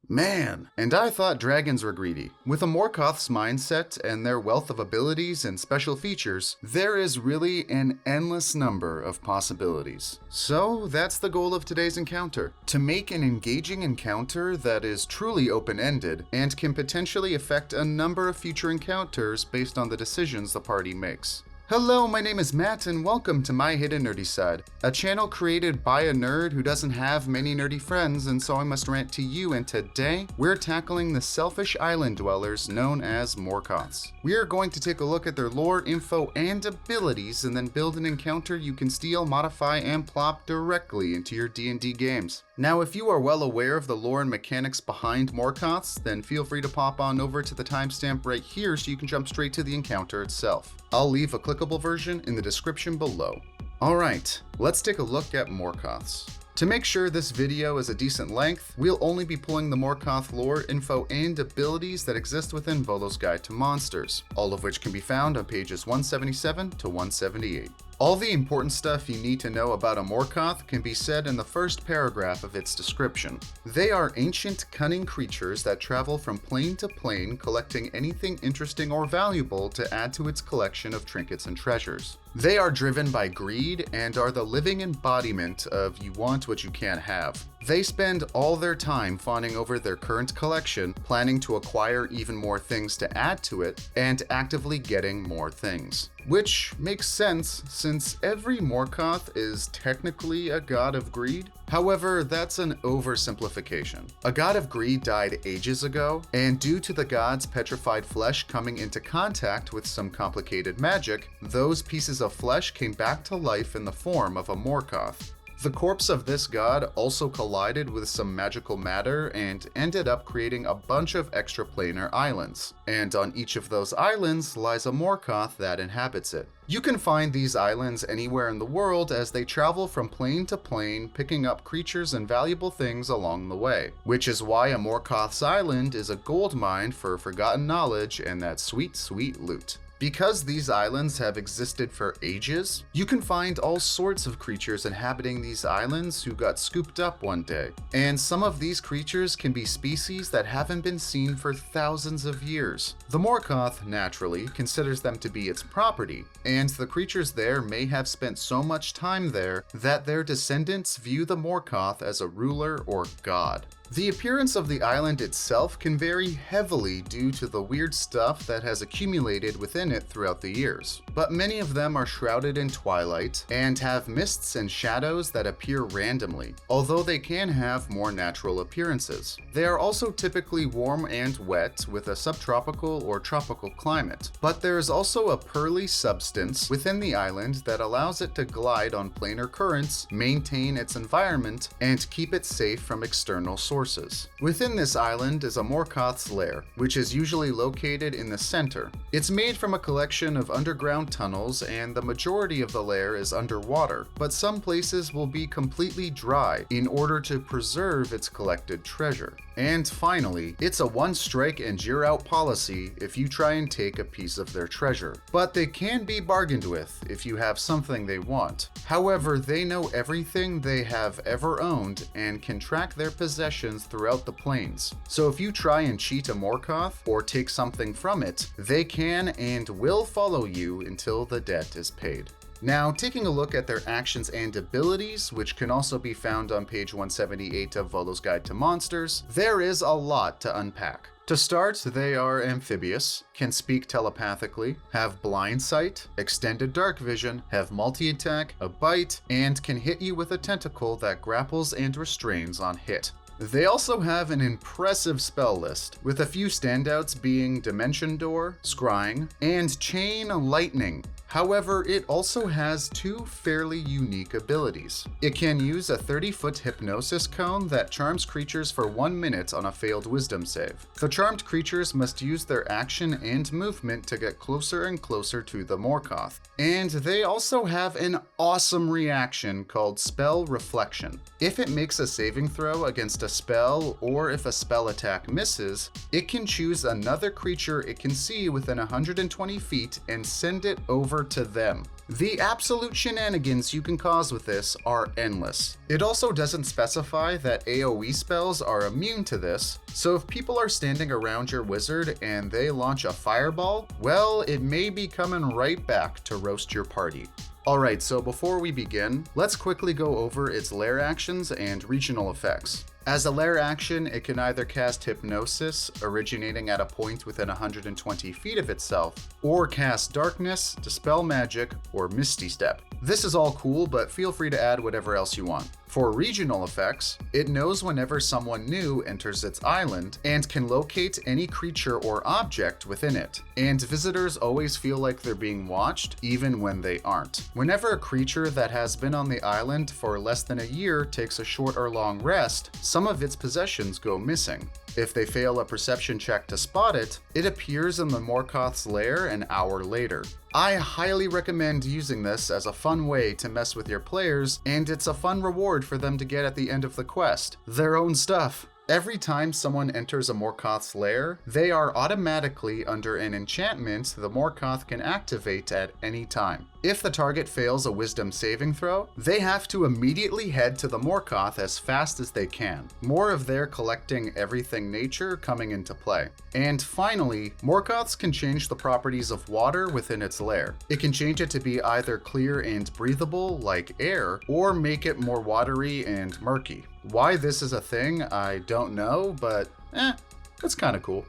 Man, and I thought dragons were greedy. With a Morkoth's mindset and their wealth of abilities and special features, there is really an endless number of possibilities. So that's the goal of today's encounter, to make an engaging encounter that is truly open-ended and can potentially affect a number of future encounters based on the decisions the party makes. Hello, my name is Matt and welcome to My Hidden Nerdy Side, a channel created by a nerd who doesn't have many nerdy friends, and so I must rant to you, and today we're tackling the selfish island dwellers known as Morkoths. We are going to take a look at their lore, info, and abilities and then build an encounter you can steal, modify, and plop directly into your D&D games. Now, if you are well aware of the lore and mechanics behind Morkoths, then feel free to pop on over to the timestamp right here so you can jump straight to the encounter itself. I'll leave a clickable version in the description below. Alright, let's take a look at Morkoths. To make sure this video is a decent length, we'll only be pulling the Morkoth lore, info, and abilities that exist within Volo's Guide to Monsters, all of which can be found on pages 177 to 178. All the important stuff you need to know about a Morkoth can be said in the first paragraph of its description. They are ancient, cunning creatures that travel from plane to plane, collecting anything interesting or valuable to add to its collection of trinkets and treasures. They are driven by greed and are the living embodiment of you want what you can't have. They spend all their time fawning over their current collection, planning to acquire even more things to add to it, and actively getting more things. Which makes sense, since every Morkoth is technically a god of greed. However, that's an oversimplification. A god of greed died ages ago, and due to the god's petrified flesh coming into contact with some complicated magic, those pieces of flesh came back to life in the form of a Morkoth. The corpse of this god also collided with some magical matter and ended up creating a bunch of extraplanar islands, and on each of those islands lies a Morkoth that inhabits it. You can find these islands anywhere in the world as they travel from plane to plane, picking up creatures and valuable things along the way, which is why a Morkoth's island is a gold mine for forgotten knowledge and that sweet, sweet loot. Because these islands have existed for ages, you can find all sorts of creatures inhabiting these islands who got scooped up one day. And some of these creatures can be species that haven't been seen for thousands of years. The Morkoth, naturally, considers them to be its property, and the creatures there may have spent so much time there that their descendants view the Morkoth as a ruler or god. The appearance of the island itself can vary heavily due to the weird stuff that has accumulated within it throughout the years, but many of them are shrouded in twilight and have mists and shadows that appear randomly, although they can have more natural appearances. They are also typically warm and wet with a subtropical or tropical climate, but there is also a pearly substance within the island that allows it to glide on planar currents, maintain its environment, and keep it safe from external sources. Within this island is a Morkoth's lair, which is usually located in the center. It's made from a collection of underground tunnels, and the majority of the lair is underwater, but some places will be completely dry in order to preserve its collected treasure. And finally, it's a one-strike and you're out policy if you try and take a piece of their treasure. But they can be bargained with if you have something they want. However, they know everything they have ever owned and can track their possessions throughout the planes. So if you try and cheat a Morkoth or take something from it, they can and will follow you until the debt is paid. Now, taking a look at their actions and abilities, which can also be found on page 178 of Volo's Guide to Monsters, there is a lot to unpack. To start, they are amphibious, can speak telepathically, have blind sight, extended dark vision, have multi-attack, a bite, and can hit you with a tentacle that grapples and restrains on hit. They also have an impressive spell list, with a few standouts being Dimension Door, Scrying, and Chain Lightning. However, it also has two fairly unique abilities. It can use a 30-foot hypnosis cone that charms creatures for 1 minute on a failed wisdom save. The charmed creatures must use their action and movement to get closer and closer to the Morkoth. And they also have an awesome reaction called Spell Reflection. If it makes a saving throw against a spell, or if a spell attack misses, it can choose another creature it can see within 120 feet and send it over to them. The absolute shenanigans you can cause with this are endless. It also doesn't specify that AoE spells are immune to this, so if people are standing around your wizard and they launch a fireball, well, it may be coming right back to roast your party. Alright, so before we begin, let's quickly go over its lair actions and regional effects. As a lair action, it can either cast Hypnosis, originating at a point within 120 feet of itself, or cast Darkness, Dispel Magic, or Misty Step. This is all cool, but feel free to add whatever else you want. For regional effects, it knows whenever someone new enters its island and can locate any creature or object within it, and visitors always feel like they're being watched, even when they aren't. Whenever a creature that has been on the island for less than a year takes a short or long rest, some of its possessions go missing. If they fail a perception check to spot it, it appears in the Morkoth's lair an hour later. I highly recommend using this as a fun way to mess with your players, and it's a fun reward for them to get at the end of the quest. Their own stuff. Every time someone enters a Morkoth's lair, they are automatically under an enchantment the Morkoth can activate at any time. If the target fails a wisdom saving throw, they have to immediately head to the Morkoth as fast as they can. More of their collecting everything nature coming into play. And finally, Morkoths can change the properties of water within its lair. It can change it to be either clear and breathable like air, or make it more watery and murky. Why this is a thing, I don't know, but it's kinda cool.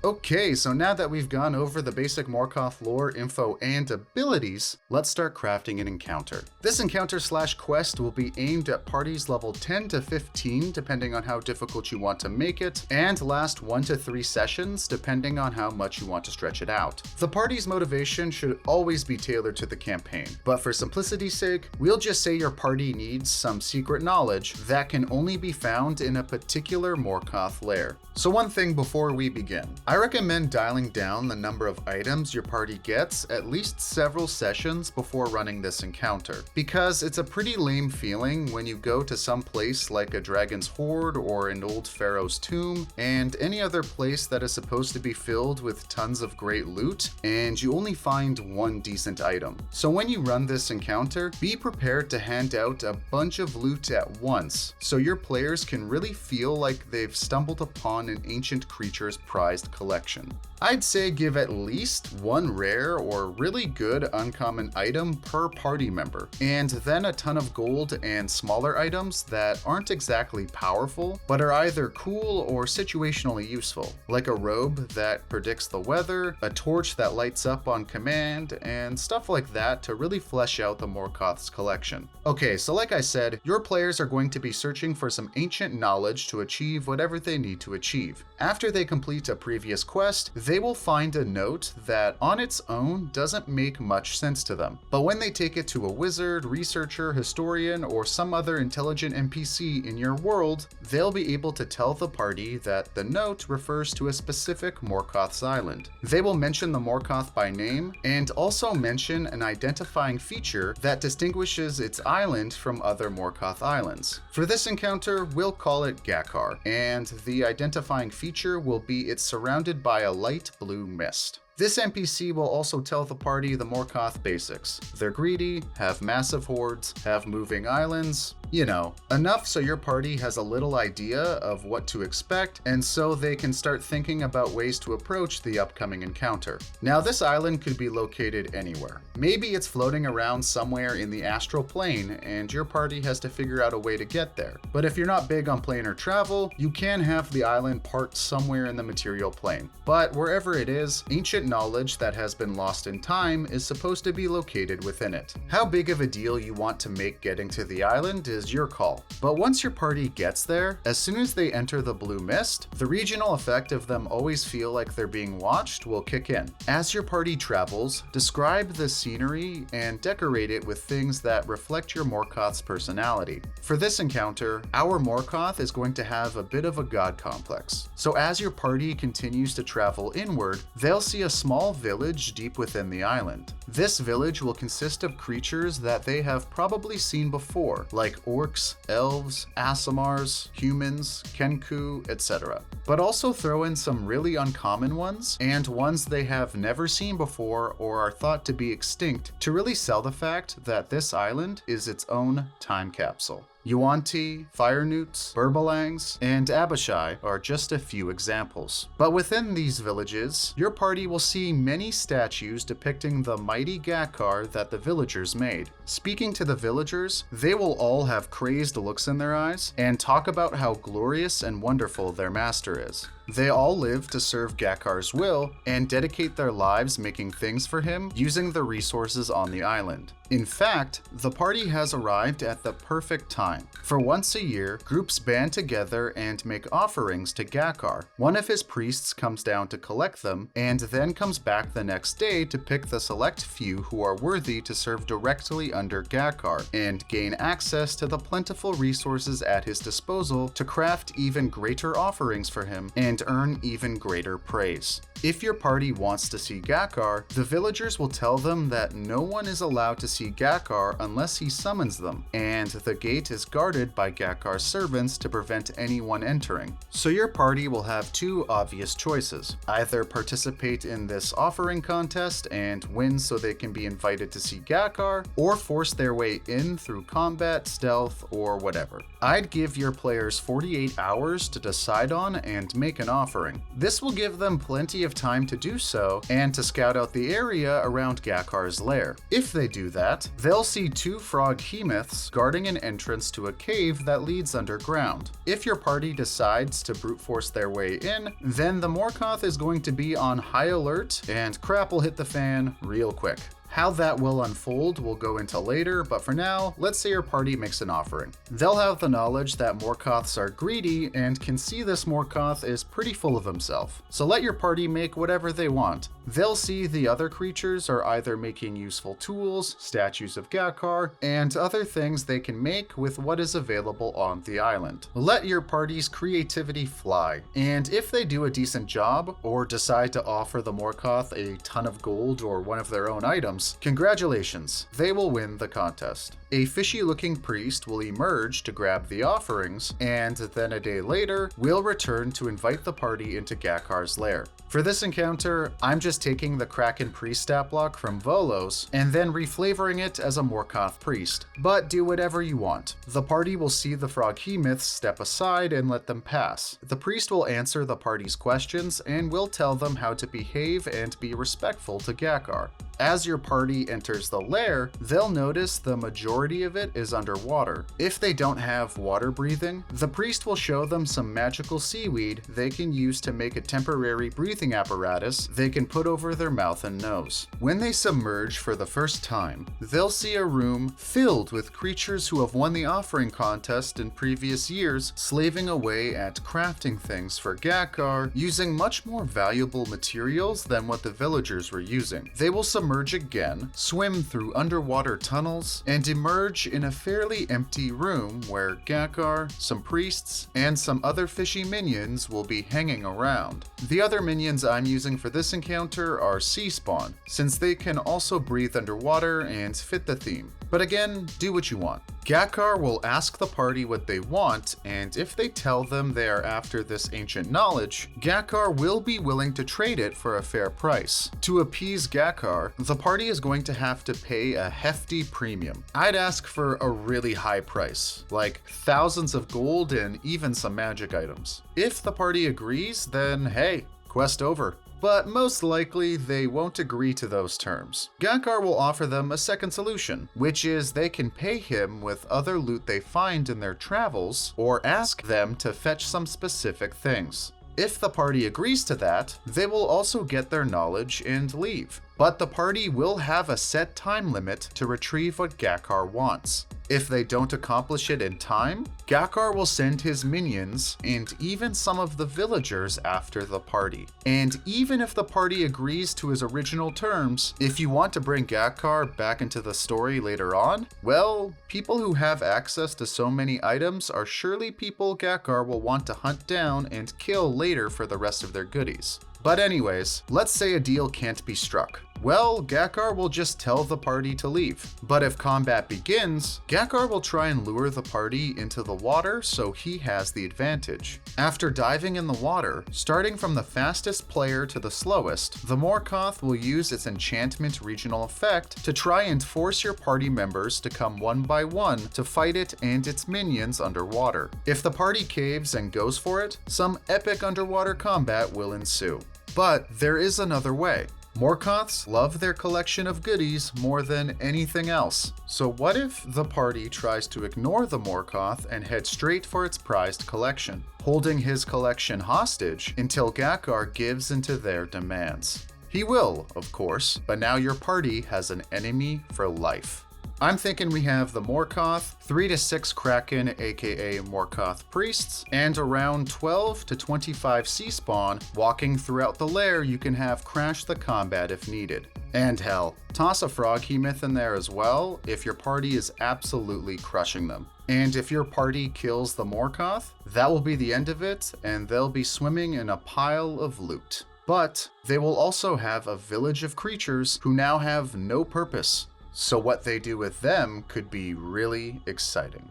Okay, so now that we've gone over the basic Morkoth lore, info, and abilities, let's start crafting an encounter. This encounter/quest will be aimed at parties level 10 to 15, depending on how difficult you want to make it, and last 1 to 3 sessions, depending on how much you want to stretch it out. The party's motivation should always be tailored to the campaign, but for simplicity's sake, we'll just say your party needs some secret knowledge that can only be found in a particular Morkoth lair. So one thing before we begin, I recommend dialing down the number of items your party gets at least several sessions before running this encounter, because it's a pretty lame feeling when you go to some place like a dragon's hoard or an old pharaoh's tomb and any other place that is supposed to be filled with tons of great loot, and you only find one decent item. So when you run this encounter, be prepared to hand out a bunch of loot at once, so your players can really feel like they've stumbled upon an ancient creature's prized collection. I'd say give at least one rare or really good uncommon item per party member, and then a ton of gold and smaller items that aren't exactly powerful, but are either cool or situationally useful, like a robe that predicts the weather, a torch that lights up on command, and stuff like that to really flesh out the Morkoth's collection. Okay, so like I said, your players are going to be searching for some ancient knowledge to achieve whatever they need to achieve. After they complete a previous quest, they will find a note that on its own doesn't make much sense to them. But when they take it to a wizard, researcher, historian, or some other intelligent NPC in your world, they'll be able to tell the party that the note refers to a specific Morkoth's island. They will mention the Morkoth by name, and also mention an identifying feature that distinguishes its island from other Morkoth islands. For this encounter, we'll call it Gakar, and the identifying feature will be it's surrounded by a light blue mist. This NPC will also tell the party the Morkoth basics. They're greedy, have massive hordes, have moving islands, you know, enough so your party has a little idea of what to expect, and so they can start thinking about ways to approach the upcoming encounter. Now, this island could be located anywhere. Maybe it's floating around somewhere in the astral plane, and your party has to figure out a way to get there. But if you're not big on planar travel, you can have the island parked somewhere in the material plane. But wherever it is, ancient knowledge that has been lost in time is supposed to be located within it. How big of a deal you want to make getting to the island is your call. But once your party gets there, as soon as they enter the blue mist, the regional effect of them always feel like they're being watched will kick in. As your party travels, describe the scenery and decorate it with things that reflect your Morkoth's personality. For this encounter, our Morkoth is going to have a bit of a god complex. So as your party continues to travel inward, they'll see a small village deep within the island. This village will consist of creatures that they have probably seen before, like orcs, elves, Aasimars, humans, Kenku, etc. But also throw in some really uncommon ones, and ones they have never seen before or are thought to be extinct, to really sell the fact that this island is its own time capsule. Yuan-Ti, Fire Newts, Burbalangs, and Abishai are just a few examples. But within these villages, your party will see many statues depicting the mighty Gakkar that the villagers made. Speaking to the villagers, they will all have crazed looks in their eyes and talk about how glorious and wonderful their master is. They all live to serve Gakkar's will and dedicate their lives making things for him using the resources on the island. In fact, the party has arrived at the perfect time. For once a year, groups band together and make offerings to Gakkar. One of his priests comes down to collect them, and then comes back the next day to pick the select few who are worthy to serve directly under Gakkar, and gain access to the plentiful resources at his disposal to craft even greater offerings for him and earn even greater praise. If your party wants to see Gakkar, the villagers will tell them that no one is allowed to see Gakkar unless he summons them, and the gate is guarded by Gakkar's servants to prevent anyone entering. So your party will have two obvious choices: either participate in this offering contest and win so they can be invited to see Gakkar, or force their way in through combat, stealth, or whatever. I'd give your players 48 hours to decide on and make an offering. This will give them plenty of time to do so and to scout out the area around Gakkar's lair. If they do that, they'll see two frog hemoths guarding an entrance to a cave that leads underground. If your party decides to brute force their way in, then the Morkoth is going to be on high alert and crap will hit the fan real quick. How that will unfold we'll go into later, but for now, let's say your party makes an offering. They'll have the knowledge that Morkoths are greedy and can see this Morkoth is pretty full of himself. So let your party make whatever they want. They'll see the other creatures are either making useful tools, statues of Gakkar, and other things they can make with what is available on the island. Let your party's creativity fly, and if they do a decent job, or decide to offer the Morkoth a ton of gold or one of their own items, congratulations, they will win the contest. A fishy-looking priest will emerge to grab the offerings, and then a day later, will return to invite the party into Gakkar's lair. For this encounter, I'm just taking the Kraken priest stat block from Volo's, and then reflavoring it as a Morkoth priest. But do whatever you want. The party will see the frog hemoths step aside and let them pass. The priest will answer the party's questions, and will tell them how to behave and be respectful to Gakkar. As your party enters the lair, they'll notice the majority of it is underwater. If they don't have water breathing, the priest will show them some magical seaweed they can use to make a temporary breathing apparatus they can put over their mouth and nose. When they submerge for the first time, they'll see a room filled with creatures who have won the offering contest in previous years, slaving away at crafting things for Gakkar using much more valuable materials than what the villagers were using. They will submerge again, swim through underwater tunnels, and emerge in a fairly empty room where Gakkar, some priests, and some other fishy minions will be hanging around. The other minions I'm using for this encounter are sea spawn, since they can also breathe underwater and fit the theme. But again, do what you want. Gakkar will ask the party what they want, and if they tell them they are after this ancient knowledge, Gakkar will be willing to trade it for a fair price. To appease Gakkar, the party is going to have to pay a hefty premium. I'd ask for a really high price, like thousands of gold and even some magic items. If the party agrees, then hey, quest over. But most likely they won't agree to those terms. Gakkar will offer them a second solution, which is they can pay him with other loot they find in their travels, or ask them to fetch some specific things. If the party agrees to that, they will also get their knowledge and leave. But the party will have a set time limit to retrieve what Gakkar wants. If they don't accomplish it in time, Gakkar will send his minions and even some of the villagers after the party. And even if the party agrees to his original terms, if you want to bring Gakkar back into the story later on, well, people who have access to so many items are surely people Gakkar will want to hunt down and kill later for the rest of their goodies. But anyways, let's say a deal can't be struck. Well, Gakar will just tell the party to leave. But if combat begins, Gakar will try and lure the party into the water so he has the advantage. After diving in the water, starting from the fastest player to the slowest, the Morkoth will use its enchantment regional effect to try and force your party members to come one by one to fight it and its minions underwater. If the party caves and goes for it, some epic underwater combat will ensue. But there is another way. Morkoths love their collection of goodies more than anything else. So what if the party tries to ignore the Morkoth and head straight for its prized collection, holding his collection hostage until Gakar gives into their demands? He will, of course, but now your party has an enemy for life. I'm thinking we have the Morkoth, 3 to 6 Kraken aka Morkoth priests, and around 12 to 25 sea spawn walking throughout the lair you can have crash the combat if needed. And hell, toss a Froghemoth in there as well if your party is absolutely crushing them. And if your party kills the Morkoth, that will be the end of it and they'll be swimming in a pile of loot. But they will also have a village of creatures who now have no purpose. So what they do with them could be really exciting.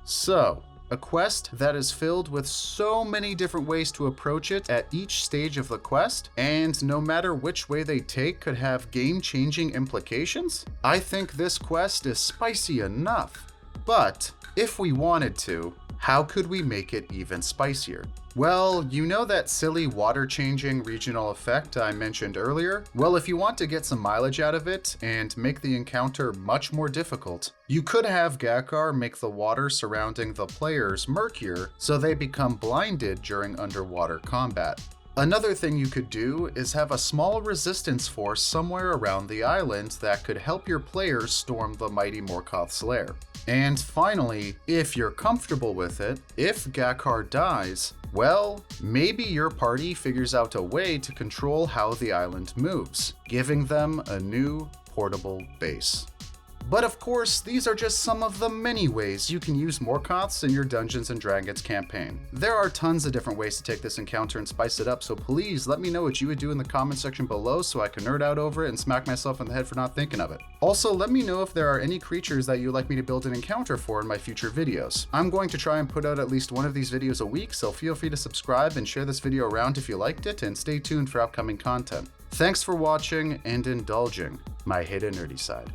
So, a quest that is filled with so many different ways to approach it at each stage of the quest, and no matter which way they take could have game-changing implications? I think this quest is spicy enough. But, if we wanted to, how could we make it even spicier? Well, you know that silly water-changing regional effect I mentioned earlier? Well, if you want to get some mileage out of it and make the encounter much more difficult, you could have Gakar make the water surrounding the players murkier so they become blinded during underwater combat. Another thing you could do is have a small resistance force somewhere around the island that could help your players storm the mighty Morkoth's lair. And finally, if you're comfortable with it, if Gakar dies, well, maybe your party figures out a way to control how the island moves, giving them a new portable base. But of course, these are just some of the many ways you can use Morkoths in your Dungeons & Dragons campaign. There are tons of different ways to take this encounter and spice it up, so please let me know what you would do in the comment section below so I can nerd out over it and smack myself in the head for not thinking of it. Also, let me know if there are any creatures that you'd like me to build an encounter for in my future videos. I'm going to try and put out at least one of these videos a week, so feel free to subscribe and share this video around if you liked it, and stay tuned for upcoming content. Thanks for watching and indulging my hidden nerdy side.